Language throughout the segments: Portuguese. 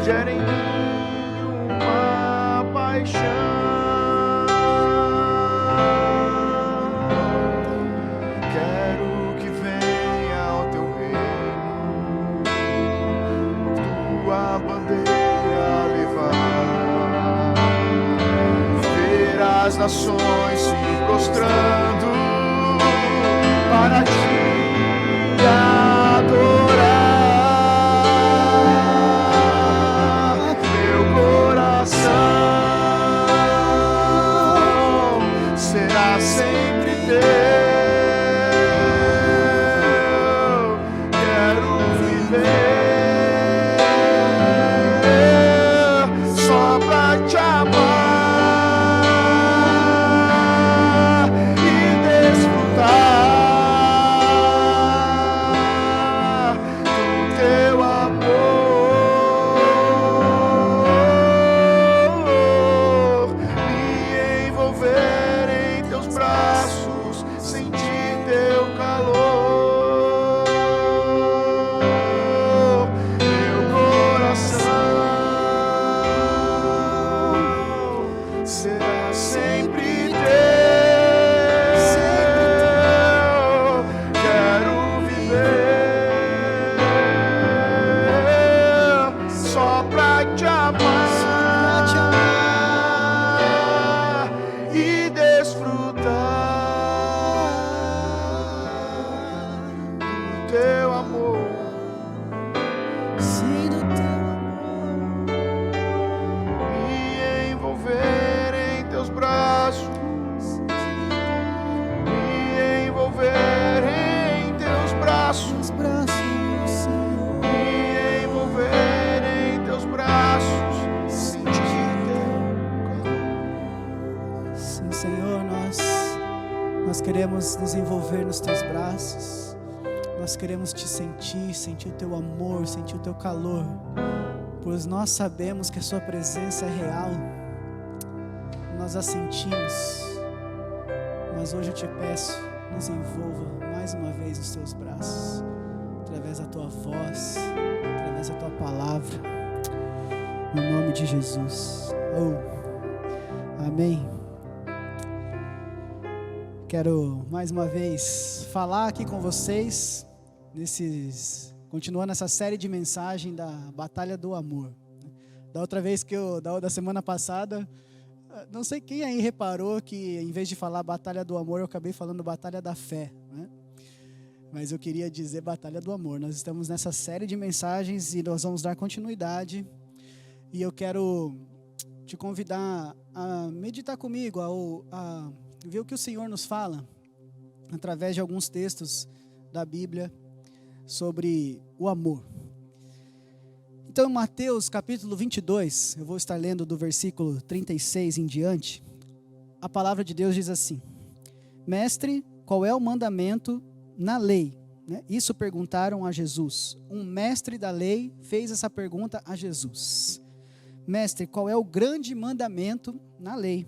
gera em mim uma paixão. Quero que venha o teu reino, tua bandeira levar, ver as nações se prostrando para ti adorar. Meu coração será sempre teu. Quero viver só pra te amar e desfrutar do teu amor, me envolver em teus braços, sentir teu calor. Meu coração será sempre teu. Quero viver só pra te amar e desfrutar do teu amor. Sim, do teu Me envolver em teus braços, me envolver em teus braços, braços, Senhor. me envolver em teus braços, sentir teu calor. Sim, Senhor, nós queremos nos envolver nos teus braços. Nós queremos te sentir o teu amor, sentir o teu calor, pois nós sabemos que a sua presença é real. Nós a sentimos, mas hoje eu te peço, nos envolva mais uma vez nos teus braços, através da tua voz, através da tua palavra, no nome de Jesus. Oh, amém. Quero mais uma vez falar aqui com vocês, continuando essa série de mensagem da Batalha do Amor. Da outra vez da semana passada, não sei quem aí reparou que em vez de falar Batalha do Amor, eu acabei falando Batalha da Fé, né? Mas eu queria dizer Batalha do Amor. Nós estamos nessa série de mensagens e nós vamos dar continuidade. E eu quero te convidar a meditar comigo, a ver o que o Senhor nos fala através de alguns textos da Bíblia sobre o amor. Então, em Mateus capítulo 22, eu vou estar lendo do versículo 36 em diante. A palavra de Deus diz assim: Mestre, qual é o mandamento na lei? Isso perguntaram a Jesus. Um mestre da lei fez essa pergunta a Jesus. Mestre, qual é o grande mandamento na lei?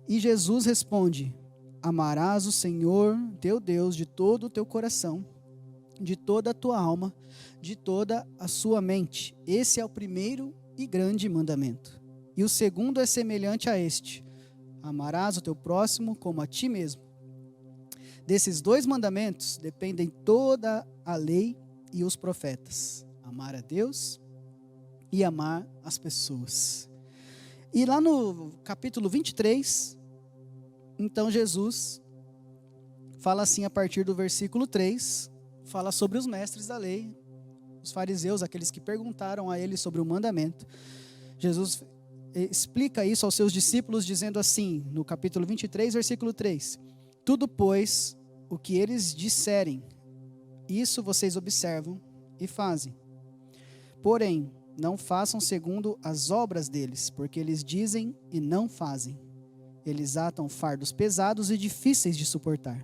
E Jesus responde: amarás o Senhor teu Deus de todo o teu coração, de toda a tua alma, de toda a sua mente. Esse é o primeiro e grande mandamento. E o segundo é semelhante a este: amarás o teu próximo como a ti mesmo. Desses dois mandamentos dependem toda a lei e os profetas: amar a Deus e amar as pessoas. E lá no capítulo 23, então Jesus fala assim a partir do versículo 3, fala sobre os mestres da lei, os fariseus, aqueles que perguntaram a ele sobre o mandamento. Jesus explica isso aos seus discípulos dizendo assim, no capítulo 23, versículo 3: tudo, pois, o que eles disserem, isso vocês observam e fazem. Porém, não façam segundo as obras deles, porque eles dizem e não fazem. Eles atam fardos pesados e difíceis de suportar,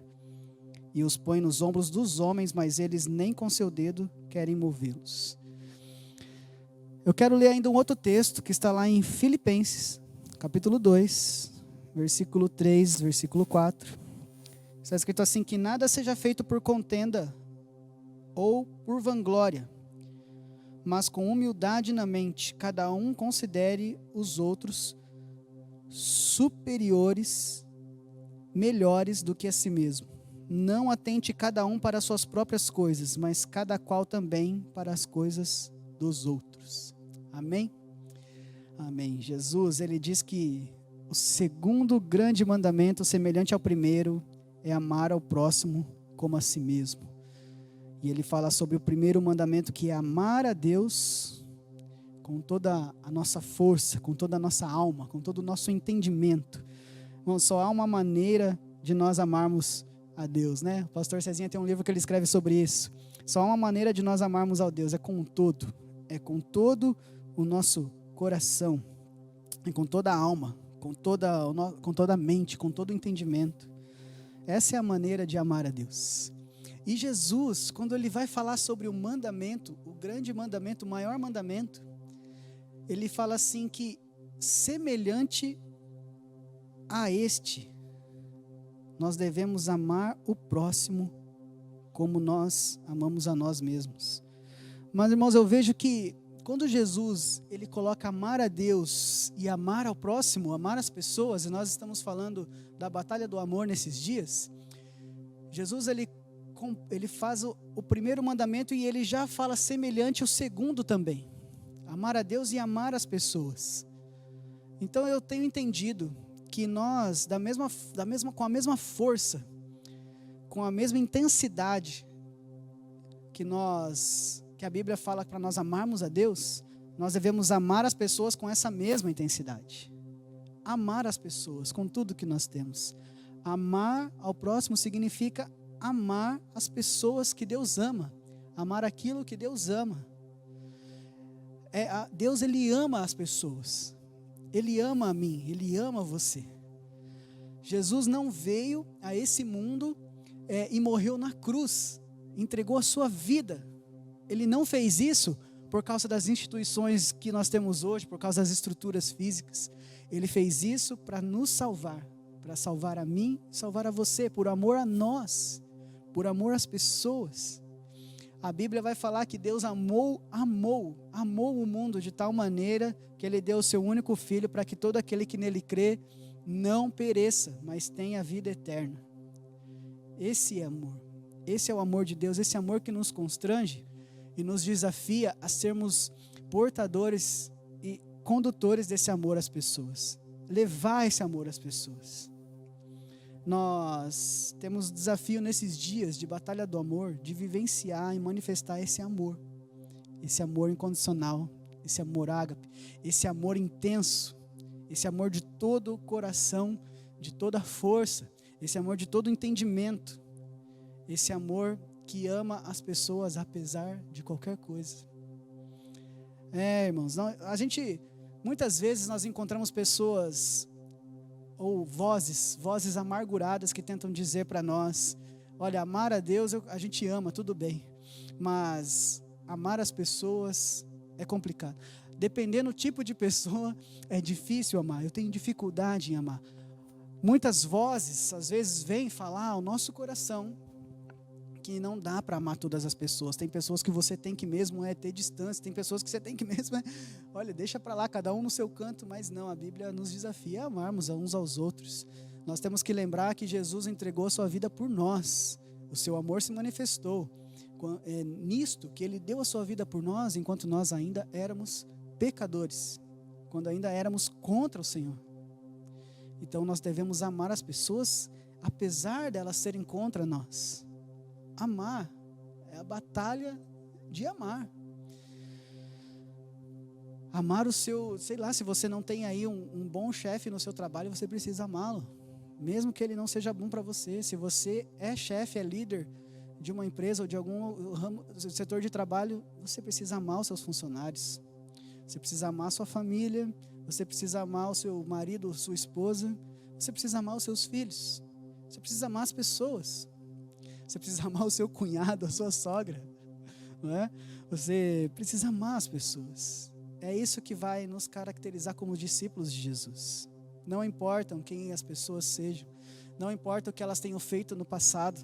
e os põem nos ombros dos homens, mas eles nem com seu dedo querem movê-los. Eu quero ler ainda um outro texto que está lá em Filipenses, capítulo 2, versículo 3, versículo 4. Está escrito assim: que nada seja feito por contenda ou por vanglória, mas com humildade na mente, cada um considere os outros superiores, melhores do que a si mesmo. Não atente cada um para as suas próprias coisas, mas cada qual também para as coisas dos outros. Amém? Amém. Jesus, ele diz que o segundo grande mandamento, semelhante ao primeiro, é amar ao próximo como a si mesmo. E ele fala sobre o primeiro mandamento, que é amar a Deus com toda a nossa força, com toda a nossa alma, com todo o nosso entendimento. Bom, só há uma maneira de nós amarmos a Deus, né? O pastor Cezinha tem um livro que ele escreve sobre isso. Só há uma maneira de nós amarmos ao Deus, é com todo o nosso coração, é com toda a alma, com toda a mente, com todo o entendimento. Essa é a maneira de amar a Deus. E Jesus, quando ele vai falar sobre o mandamento, o grande mandamento, o maior mandamento, ele fala assim que semelhante a este, nós devemos amar o próximo como nós amamos a nós mesmos. Mas, irmãos, eu vejo que quando Jesus, ele coloca amar a Deus e amar ao próximo, amar as pessoas, e nós estamos falando da batalha do amor nesses dias, Jesus, ele faz o primeiro mandamento e ele já fala semelhante ao segundo também. Amar a Deus e amar as pessoas. Então eu tenho entendido que nós, com a mesma força, com a mesma intensidade que a Bíblia fala para nós amarmos a Deus, nós devemos amar as pessoas com essa mesma intensidade. Amar as pessoas com tudo que nós temos. Amar ao próximo significa amar as pessoas que Deus ama, amar aquilo que Deus ama. Deus, ele ama as pessoas, ele ama a mim, ele ama você. Jesus não veio a esse mundo e morreu na cruz, entregou a sua vida. Ele não fez isso por causa das instituições que nós temos hoje, por causa das estruturas físicas. Ele fez isso para nos salvar, para salvar a mim, salvar a você, por amor a nós, por amor às pessoas. A Bíblia vai falar que Deus amou o mundo de tal maneira que Ele deu o seu único Filho para que todo aquele que nele crê não pereça, mas tenha vida eterna. Esse é amor, esse é o amor de Deus, esse amor que nos constrange e nos desafia a sermos portadores e condutores desse amor às pessoas, levar esse amor às pessoas. Nós temos desafio nesses dias de batalha do amor, de vivenciar e manifestar esse amor incondicional, esse amor ágape, esse amor intenso, esse amor de todo o coração, de toda a força, esse amor de todo o entendimento, esse amor que ama as pessoas apesar de qualquer coisa. Irmãos, muitas vezes nós encontramos pessoas ou vozes amarguradas que tentam dizer para nós: olha, amar a Deus a gente ama, tudo bem, mas amar as pessoas é complicado. Dependendo do tipo de pessoa, é difícil amar, eu tenho dificuldade em amar. Muitas vozes, às vezes, vêm falar ao nosso coração que não dá para amar todas as pessoas. Tem pessoas que você tem que mesmo ter distância, tem pessoas que você tem que mesmo olha, deixa para lá, cada um no seu canto. Mas não, a Bíblia nos desafia a amarmos uns aos outros. Nós temos que lembrar que Jesus entregou a sua vida por nós, o seu amor se manifestou nisto, que Ele deu a sua vida por nós, enquanto nós ainda éramos pecadores, quando ainda éramos contra o Senhor. Então nós devemos amar as pessoas, apesar delas serem contra nós. Amar é a batalha de amar. Amar o seu, sei lá, se você não tem aí um bom chefe no seu trabalho, você precisa amá-lo, mesmo que ele não seja bom para você. Se você é chefe, é líder de uma empresa ou de algum ramo, setor de trabalho, você precisa amar os seus funcionários, você precisa amar a sua família, você precisa amar o seu marido, sua esposa, você precisa amar os seus filhos, você precisa amar as pessoas. Você precisa amar o seu cunhado, a sua sogra, não é? Você precisa amar as pessoas. É isso que vai nos caracterizar como discípulos de Jesus. Não importam quem as pessoas sejam, não importa o que elas tenham feito no passado,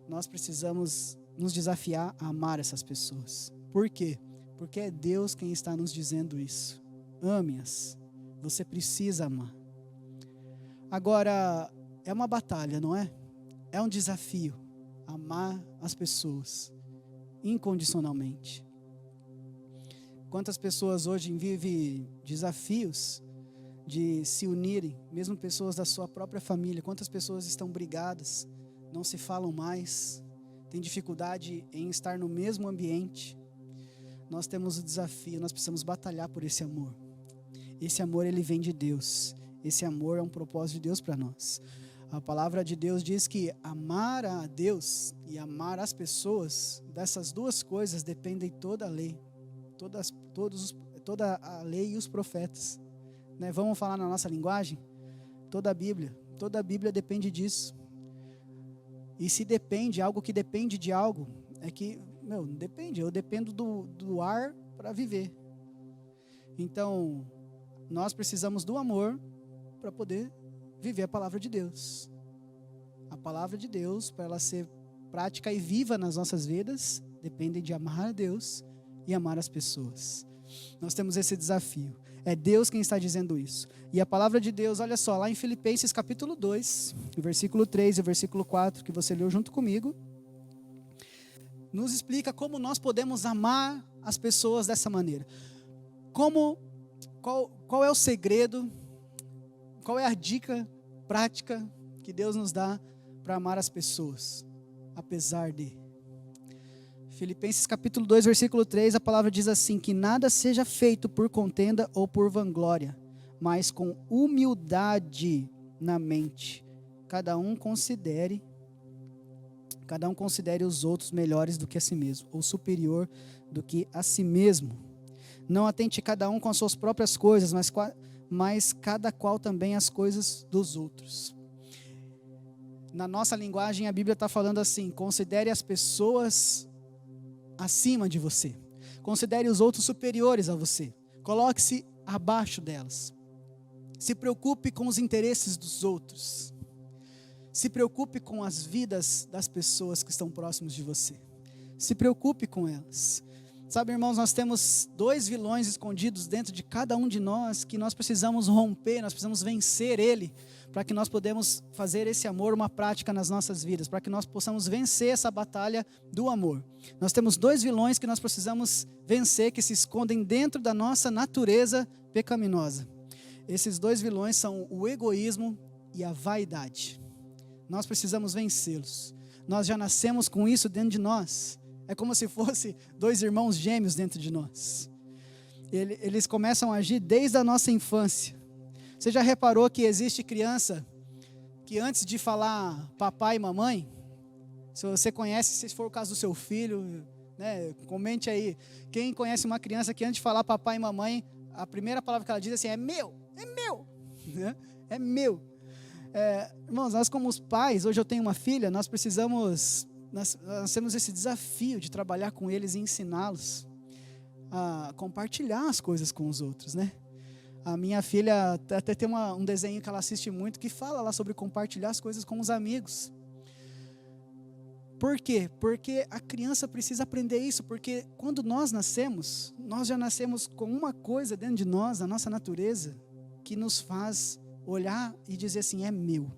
nós precisamos nos desafiar a amar essas pessoas. Por quê? porque é Deus quem está nos dizendo isso. Ame-as, você precisa amar. Agora, é uma batalha, não é? É um desafio, amar as pessoas incondicionalmente. Quantas pessoas hoje vivem desafios de se unirem, mesmo pessoas da sua própria família, quantas pessoas estão brigadas, não se falam mais, têm dificuldade em estar no mesmo ambiente. Nós temos o desafio, nós precisamos batalhar por esse amor. Esse amor, ele vem de Deus. Esse amor é um propósito de Deus para nós. A palavra de Deus diz que amar a Deus e amar as pessoas, dessas duas coisas dependem toda a lei, toda a lei e os profetas. Né? Vamos falar na nossa linguagem? Toda a Bíblia depende disso. E se depende, algo que depende de algo, é que, depende, eu dependo do ar para viver. Então, nós precisamos do amor para poder viver a palavra de Deus. A palavra de Deus, para ela ser prática e viva nas nossas vidas, depende de amar a Deus e amar as pessoas. Nós temos esse desafio. É Deus quem está dizendo isso. E a palavra de Deus, olha só, lá em Filipenses capítulo 2, o versículo 3 e o versículo 4, que você leu junto comigo, nos explica como nós podemos amar as pessoas dessa maneira. Qual é o segredo, qual é a dica prática que Deus nos dá para amar as pessoas, apesar de... Filipenses capítulo 2, versículo 3, a palavra diz assim, que nada seja feito por contenda ou por vanglória, mas com humildade na mente. Cada um considere os outros melhores do que a si mesmo, ou superior do que a si mesmo. Não atente cada um com as suas próprias coisas, mas cada qual também as coisas dos outros. Na nossa linguagem, a Bíblia está falando assim, considere as pessoas acima de você. Considere os outros superiores a você. Coloque-se abaixo delas. Se preocupe com os interesses dos outros. Se preocupe com as vidas das pessoas que estão próximas de você. Se preocupe com elas. Sabe, irmãos, nós temos 2 vilões escondidos dentro de cada um de nós que nós precisamos romper, nós precisamos vencer ele, para que nós podemos fazer esse amor uma prática nas nossas vidas, para que nós possamos vencer essa batalha do amor. Nós temos 2 vilões que nós precisamos vencer, que se escondem dentro da nossa natureza pecaminosa. Esses 2 vilões são o egoísmo e a vaidade. Nós precisamos vencê-los. Nós já nascemos com isso dentro de nós. É como se fosse 2 irmãos gêmeos dentro de nós. Eles começam a agir desde a nossa infância. Você já reparou que existe criança que antes de falar papai e mamãe, se você conhece, se for o caso do seu filho, né, comente aí. Quem conhece uma criança que antes de falar papai e mamãe, a primeira palavra que ela diz é assim, é meu, né? É meu. Irmãos, nós como os pais, hoje eu tenho uma filha, nós temos esse desafio de trabalhar com eles e ensiná-los a compartilhar as coisas com os outros, né? A minha filha até tem um desenho que ela assiste muito que fala lá sobre compartilhar as coisas com os amigos. Por quê? Porque a criança precisa aprender isso, porque quando nós nascemos, nós já nascemos com uma coisa dentro de nós, na nossa natureza, que nos faz olhar e dizer assim, é meu.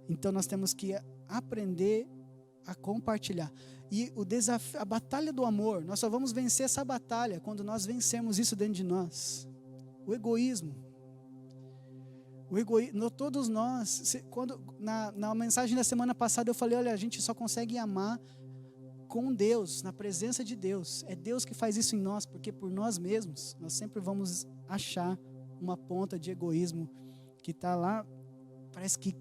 Então nós temos que aprender a compartilhar. E o desafio, a batalha do amor, nós só vamos vencer essa batalha quando nós vencermos isso dentro de nós. O egoísmo. Todos nós, na mensagem da semana passada eu falei, olha, a gente só consegue amar com Deus, na presença de Deus. É Deus que faz isso em nós, porque por nós mesmos, nós sempre vamos achar uma ponta de egoísmo que está lá, parece que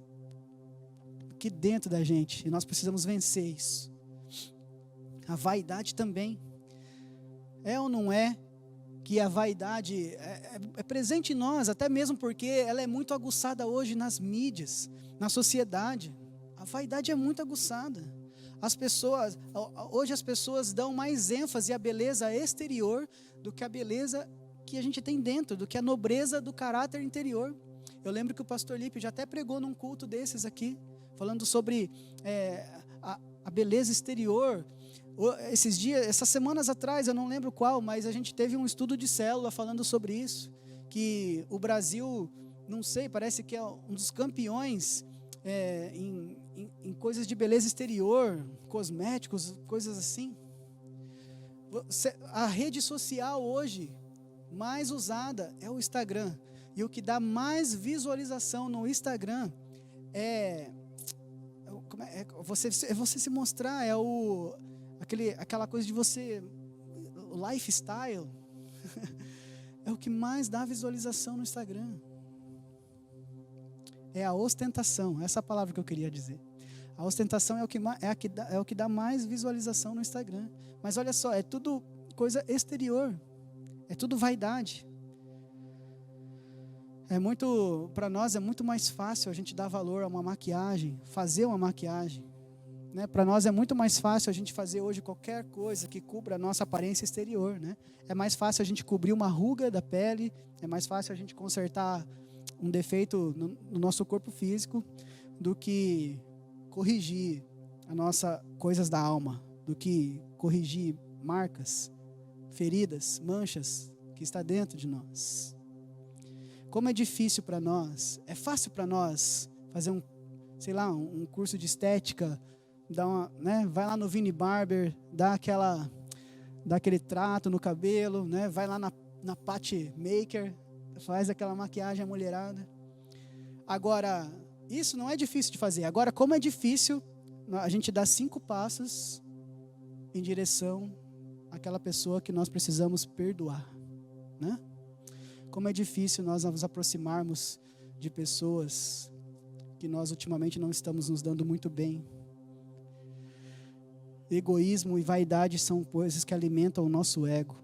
dentro da gente, e nós precisamos vencer isso. A vaidade também. É ou não é que a vaidade é presente em nós, até mesmo porque ela é muito aguçada hoje nas mídias, na sociedade. A vaidade é muito aguçada. Hoje as pessoas dão mais ênfase à beleza exterior do que a beleza que a gente tem dentro, do que a nobreza do caráter interior. Eu lembro que o pastor Lipe já até pregou num culto desses aqui, falando sobre a beleza exterior, Essas semanas atrás, eu não lembro qual, mas a gente teve um estudo de célula falando sobre isso, que o Brasil, não sei, parece que é um dos campeões em coisas de beleza exterior, cosméticos, coisas assim. A rede social hoje mais usada é o Instagram, e o que dá mais visualização no Instagram é você se mostrar, aquela coisa de você, o lifestyle, é o que mais dá visualização no Instagram. É a ostentação, essa é a palavra que eu queria dizer. A ostentação é o que dá mais visualização no Instagram. Mas olha só, é tudo coisa exterior, é tudo vaidade. Para nós é muito mais fácil a gente dar valor a uma maquiagem, fazer uma maquiagem. Né? Para nós é muito mais fácil a gente fazer hoje qualquer coisa que cubra a nossa aparência exterior. Né? É mais fácil a gente cobrir uma ruga da pele, é mais fácil a gente consertar um defeito no nosso corpo físico do que corrigir coisas da alma, do que corrigir marcas, feridas, manchas que está dentro de nós. Como é difícil para nós, é fácil para nós fazer um curso de estética, vai lá no Vini Barber, dá aquele trato no cabelo, né? Vai lá na Patty Maker, faz aquela maquiagem mulherada. Agora, isso não é difícil de fazer. Agora, como é difícil a gente dar 5 passos em direção àquela pessoa que nós precisamos perdoar, né? Como é difícil nós nos aproximarmos de pessoas que nós ultimamente não estamos nos dando muito bem. Egoísmo e vaidade são coisas que alimentam o nosso ego.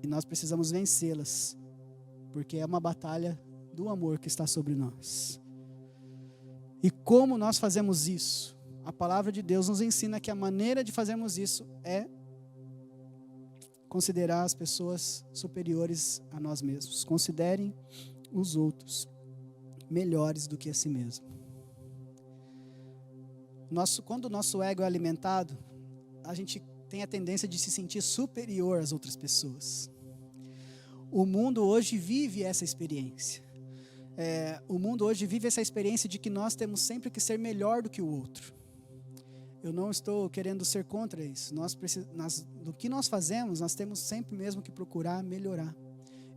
E nós precisamos vencê-las, porque é uma batalha do amor que está sobre nós. E como nós fazemos isso? A palavra de Deus nos ensina que a maneira de fazermos isso é considerar as pessoas superiores a nós mesmos. Considerem os outros melhores do que a si mesmo. Quando o nosso ego é alimentado, a gente tem a tendência de se sentir superior às outras pessoas. O mundo hoje vive essa experiência. O mundo hoje vive essa experiência de que nós temos sempre que ser melhor do que o outro. Eu não estou querendo ser contra isso. Do que nós fazemos, nós temos sempre mesmo que procurar melhorar.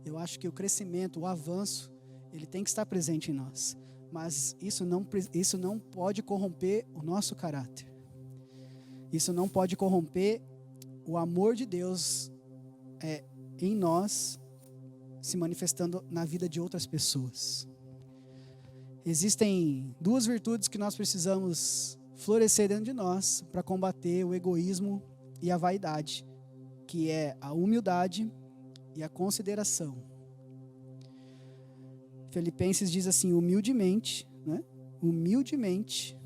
Eu acho que o crescimento, o avanço, ele tem que estar presente em nós. Mas isso não pode corromper o nosso caráter. Isso não pode corromper o amor de Deus em nós, se manifestando na vida de outras pessoas. Existem 2 virtudes que nós precisamos florescer dentro de nós para combater o egoísmo e a vaidade, que é a humildade e a consideração. Filipenses diz assim: humildemente, né? Humildemente,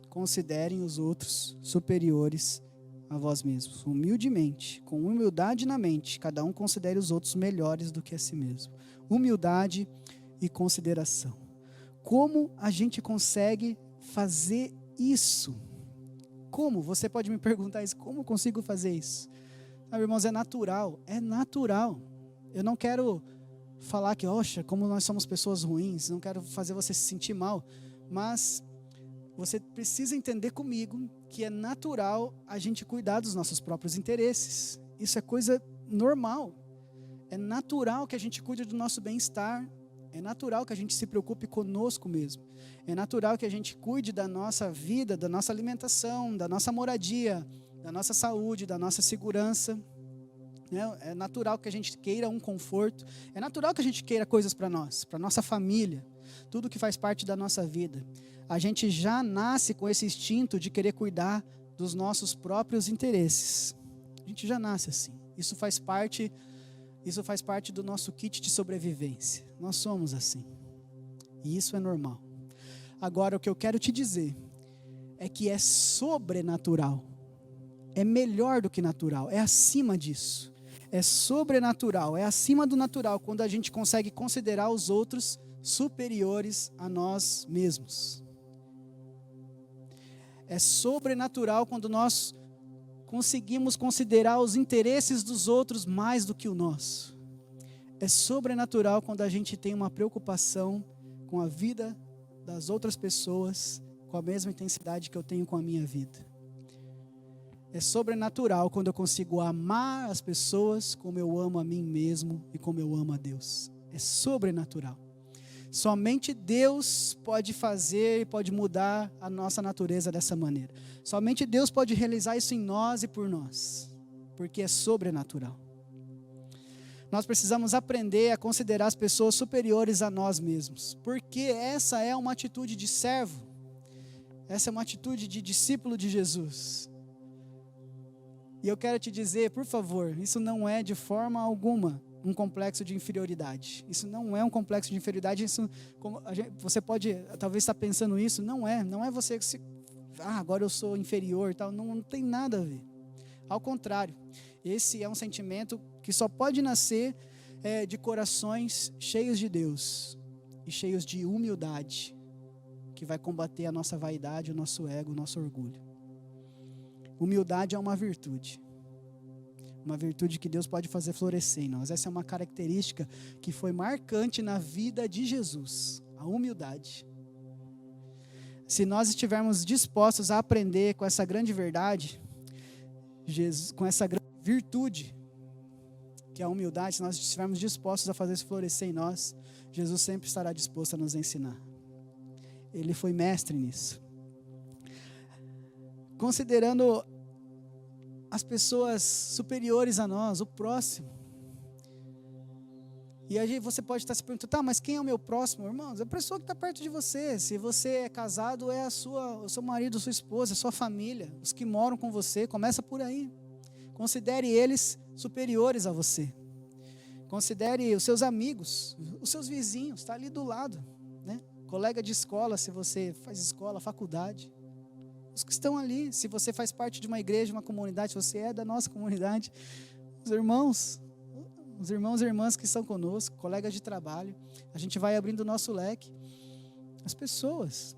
considerem os outros superiores a vós mesmos. Humildemente, com humildade na mente, cada um considere os outros melhores do que a si mesmo. Humildade e consideração. Como a gente consegue fazer isso? Como? Você pode me perguntar isso, como eu consigo fazer isso? Irmãos, é natural, Eu não quero falar que, como nós somos pessoas ruins, não quero fazer você se sentir mal, mas você precisa entender comigo que é natural a gente cuidar dos nossos próprios interesses. Isso é coisa normal. É natural que a gente cuide do nosso bem-estar. É natural que a gente se preocupe conosco mesmo. É natural que a gente cuide da nossa vida, da nossa alimentação, da nossa moradia, da nossa saúde, da nossa segurança. É natural que a gente queira um conforto. É natural que a gente queira coisas para nós, para nossa família. Tudo que faz parte da nossa vida. A gente já nasce com esse instinto de querer cuidar dos nossos próprios interesses. A gente já nasce assim. Isso faz parte do nosso kit de sobrevivência. Nós somos assim. E isso é normal. Agora, o que eu quero te dizer é que é sobrenatural. É melhor do que natural. É acima disso. É sobrenatural. É acima do natural quando a gente consegue considerar os outros superiores a nós mesmos. É sobrenatural quando nós conseguimos considerar os interesses dos outros mais do que o nosso. É sobrenatural quando a gente tem uma preocupação com a vida das outras pessoas com a mesma intensidade que eu tenho com a minha vida. É sobrenatural quando eu consigo amar as pessoas como eu amo a mim mesmo e como eu amo a Deus. É sobrenatural. Somente Deus pode fazer e pode mudar a nossa natureza dessa maneira. Somente Deus pode realizar isso em nós e por nós, porque é sobrenatural. Nós precisamos aprender a considerar as pessoas superiores a nós mesmos, porque essa é uma atitude de servo, essa é uma atitude de discípulo de Jesus. E eu quero te dizer, por favor, isso não é de forma alguma um complexo de inferioridade. Isso não é um complexo de inferioridade. Isso, você pode talvez estar pensando isso. Não é você que agora eu sou inferior e tal. Não tem nada a ver. Ao contrário, esse é um sentimento que só pode nascer de corações cheios de Deus e cheios de humildade, que vai combater a nossa vaidade, o nosso ego, o nosso orgulho. Humildade é uma virtude que Deus pode fazer florescer em nós. Essa é uma característica que foi marcante na vida de Jesus, a humildade. Se nós estivermos dispostos a aprender com essa grande verdade, com essa grande virtude, que é a humildade, se nós estivermos dispostos a fazer isso florescer em nós, Jesus sempre estará disposto a nos ensinar. Ele foi mestre nisso. Considerando as pessoas superiores a nós, o próximo. E aí você pode estar se perguntando, tá, mas quem é o meu próximo, irmãos? É a pessoa que está perto de você. Se você é casado, é o seu marido, a sua esposa, a sua família, os que moram com você, começa por aí. Considere eles superiores a você. Considere os seus amigos, os seus vizinhos, está ali do lado, né? Colega de escola, se você faz escola, faculdade. Os que estão ali, se você faz parte de uma igreja, uma comunidade, se você é da nossa comunidade, os irmãos e irmãs que estão conosco, colegas de trabalho, a gente vai abrindo o nosso leque. As pessoas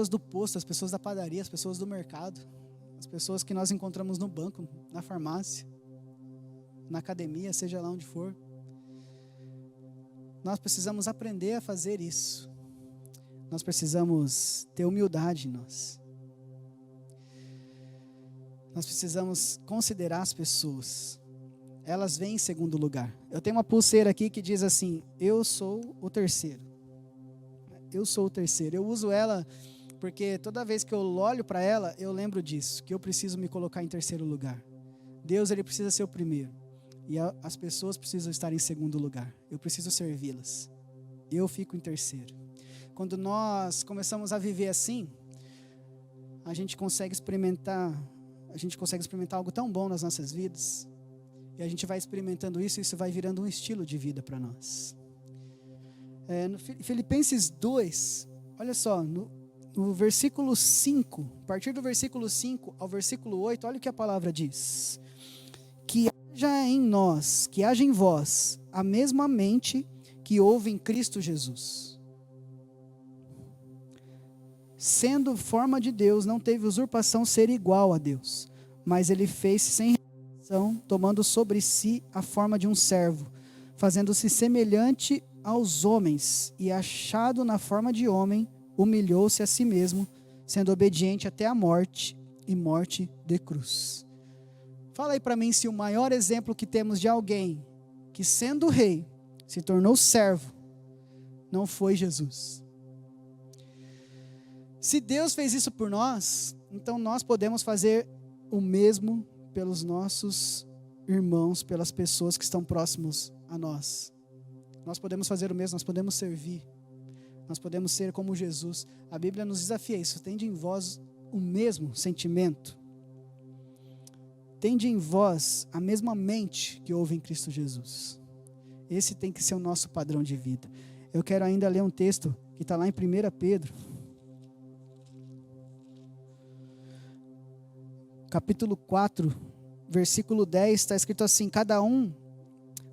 do posto, as pessoas da padaria, as pessoas do mercado, as pessoas que nós encontramos no banco, na farmácia, na academia, seja lá onde for. Nós precisamos aprender a fazer isso. Nós precisamos ter humildade em nós. Nós precisamos considerar as pessoas. Elas vêm em segundo lugar. Eu tenho uma pulseira aqui que diz assim: eu sou o terceiro. Eu sou o terceiro. Eu uso ela porque toda vez que eu olho para ela, eu lembro disso, que eu preciso me colocar em terceiro lugar. Deus, ele precisa ser o primeiro. E as pessoas precisam estar em segundo lugar. Eu preciso servi-las. Eu fico em terceiro. Quando nós começamos a viver assim, a gente consegue experimentar algo tão bom nas nossas vidas. E a gente vai experimentando isso, e isso vai virando um estilo de vida para nós. No Filipenses 2, olha só, no versículo 5, a partir do versículo 5 ao versículo 8, olha o que a palavra diz. Que haja em nós, que haja em vós, a mesma mente que houve em Cristo Jesus. Sendo forma de Deus, não teve usurpação ser igual a Deus, mas ele fez-se sem reputação, tomando sobre si a forma de um servo, fazendo-se semelhante aos homens, e achado na forma de homem, humilhou-se a si mesmo, sendo obediente até a morte, e morte de cruz. Fala aí para mim se o maior exemplo que temos de alguém que, sendo rei, se tornou servo, não foi Jesus. Se Deus fez isso por nós, então nós podemos fazer o mesmo pelos nossos irmãos, pelas pessoas que estão próximos a nós. Nós podemos fazer o mesmo, nós podemos servir. Nós podemos ser como Jesus. A Bíblia nos desafia isso. Tende em vós o mesmo sentimento. Tende em vós a mesma mente que houve em Cristo Jesus. Esse tem que ser o nosso padrão de vida. Eu quero ainda ler um texto que está lá em 1 Pedro. Capítulo 4, versículo 10, está escrito assim: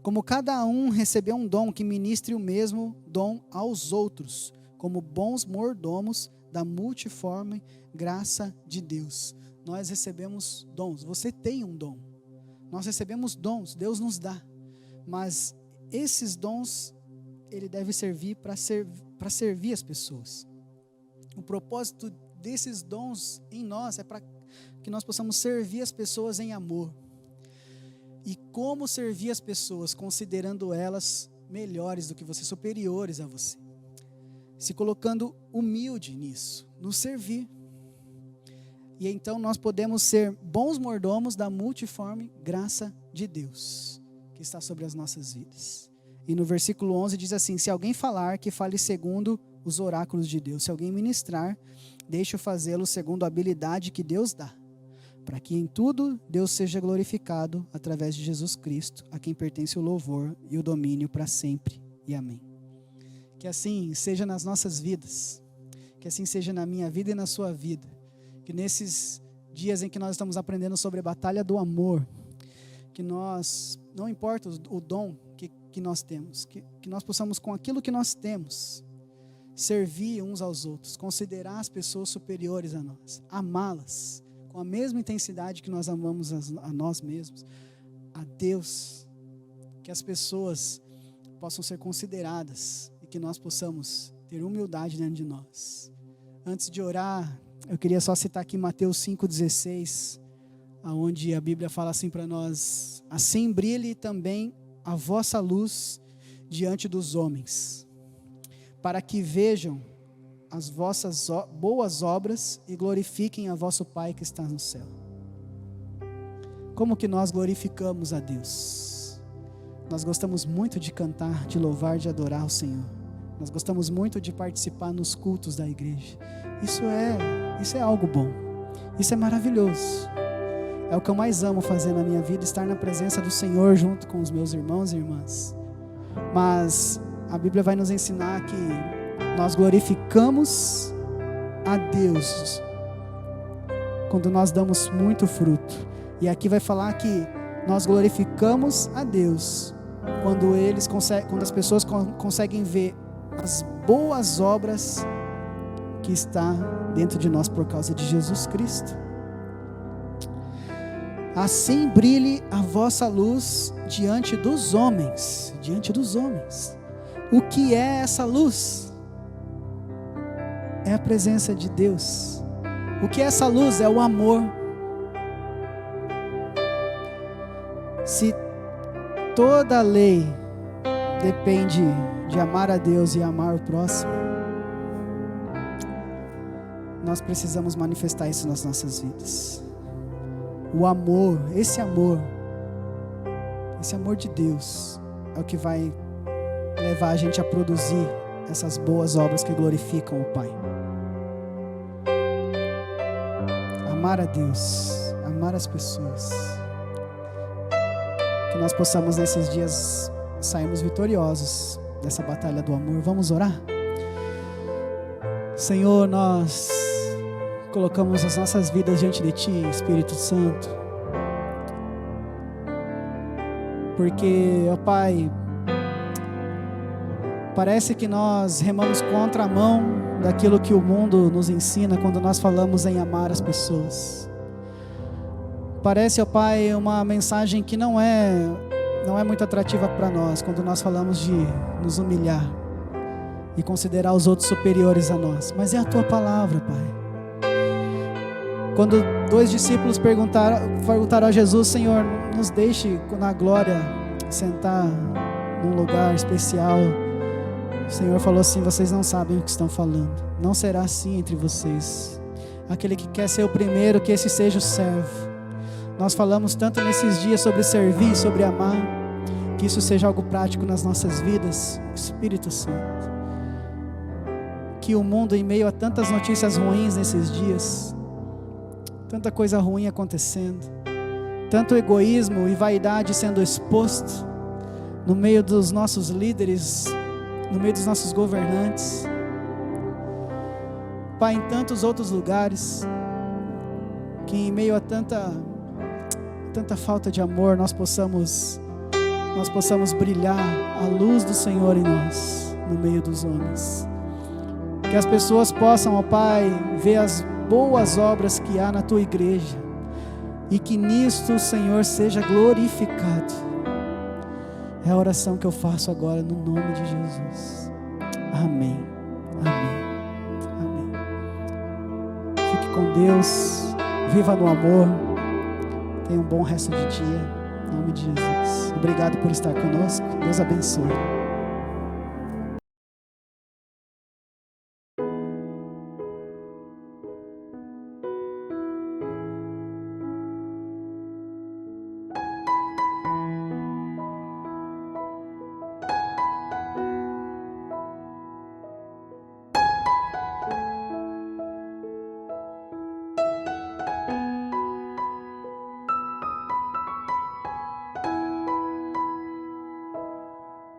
como cada um recebeu um dom, que ministre o mesmo dom aos outros, como bons mordomos da multiforme graça de Deus. nós recebemos dons. Você tem um dom. Nós recebemos dons, Deus nos dá. Mas esses dons, ele deve servir para servir as pessoas. O propósito desses dons em nós é para que nós possamos servir as pessoas em amor. E como servir as pessoas? Considerando elas melhores do que você, superiores a você. Se colocando humilde nisso, nos servir. E então nós podemos ser bons mordomos da multiforme graça de Deus, que está sobre as nossas vidas. E no versículo 11 diz assim: se alguém falar, que fale segundo os oráculos de Deus. Se alguém ministrar, deixe-o fazê-lo segundo a habilidade que Deus dá, para que em tudo Deus seja glorificado através de Jesus Cristo, a quem pertence o louvor e o domínio para sempre. E amém. Que assim seja nas nossas vidas, que assim seja na minha vida e na sua vida, que nesses dias em que nós estamos aprendendo sobre a batalha do amor, que nós, não importa o dom que nós temos, que nós possamos com aquilo que nós temos, servir uns aos outros, considerar as pessoas superiores a nós, amá-las com a mesma intensidade que nós amamos a nós mesmos, a Deus, que as pessoas possam ser consideradas e que nós possamos ter humildade dentro de nós. Antes de orar, eu queria só citar aqui Mateus 5,16, onde a Bíblia fala assim para nós: assim brilhe também a vossa luz diante dos homens, para que vejam as vossas boas obras e glorifiquem a vosso Pai que está no céu. Como que nós glorificamos a Deus? Nós gostamos muito de cantar, de louvar, de adorar o Senhor. Nós gostamos muito de participar nos cultos da igreja. Isso é algo bom. Isso é maravilhoso. É o que eu mais amo fazer na minha vida, estar na presença do Senhor junto com os meus irmãos e irmãs. Mas a Bíblia vai nos ensinar que nós glorificamos a Deus quando nós damos muito fruto. E aqui vai falar que nós glorificamos a Deus quando as pessoas conseguem ver as boas obras que está dentro de nós por causa de Jesus Cristo. Assim brilhe a vossa luz diante dos homens. Diante dos homens. O que é essa luz? É a presença de Deus. O que é essa luz? É o amor. Se toda a lei depende de amar a Deus e amar o próximo, nós precisamos manifestar isso nas nossas vidas. O amor, esse amor de Deus é o que vai levar a gente a produzir essas boas obras que glorificam o Pai. Amar a Deus, amar as pessoas. Que nós possamos nesses dias sairmos vitoriosos dessa batalha do amor. Vamos orar? Senhor, nós colocamos as nossas vidas diante de Ti, Espírito Santo, porque, ó Pai, parece que nós remamos contra a mão daquilo que o mundo nos ensina quando nós falamos em amar as pessoas. Parece, ó Pai, uma mensagem que não é muito atrativa para nós quando nós falamos de nos humilhar e considerar os outros superiores a nós, mas é a Tua palavra, Pai. Quando 2 discípulos perguntaram a Jesus: Senhor, nos deixe na glória sentar num lugar especial, o Senhor falou assim: vocês não sabem o que estão falando. Não será assim entre vocês. Aquele que quer ser o primeiro, que esse seja o servo. Nós falamos tanto nesses dias sobre servir, sobre amar, que isso seja algo prático nas nossas vidas. Espírito Santo, que o mundo, em meio a tantas notícias ruins nesses dias, tanta coisa ruim acontecendo, tanto egoísmo e vaidade sendo exposto no meio dos nossos líderes, no meio dos nossos governantes, Pai, em tantos outros lugares, que em meio a tanta falta de amor nós possamos brilhar a luz do Senhor em nós, no meio dos homens. Que as pessoas possam, ó Pai, ver as boas obras que há na tua igreja, e que nisto o Senhor seja glorificado. É a oração que eu faço agora no nome de Jesus. Amém. Amém. Amém. Fique com Deus. Viva no amor. Tenha um bom resto de dia. Em nome de Jesus. Obrigado por estar conosco. Deus abençoe.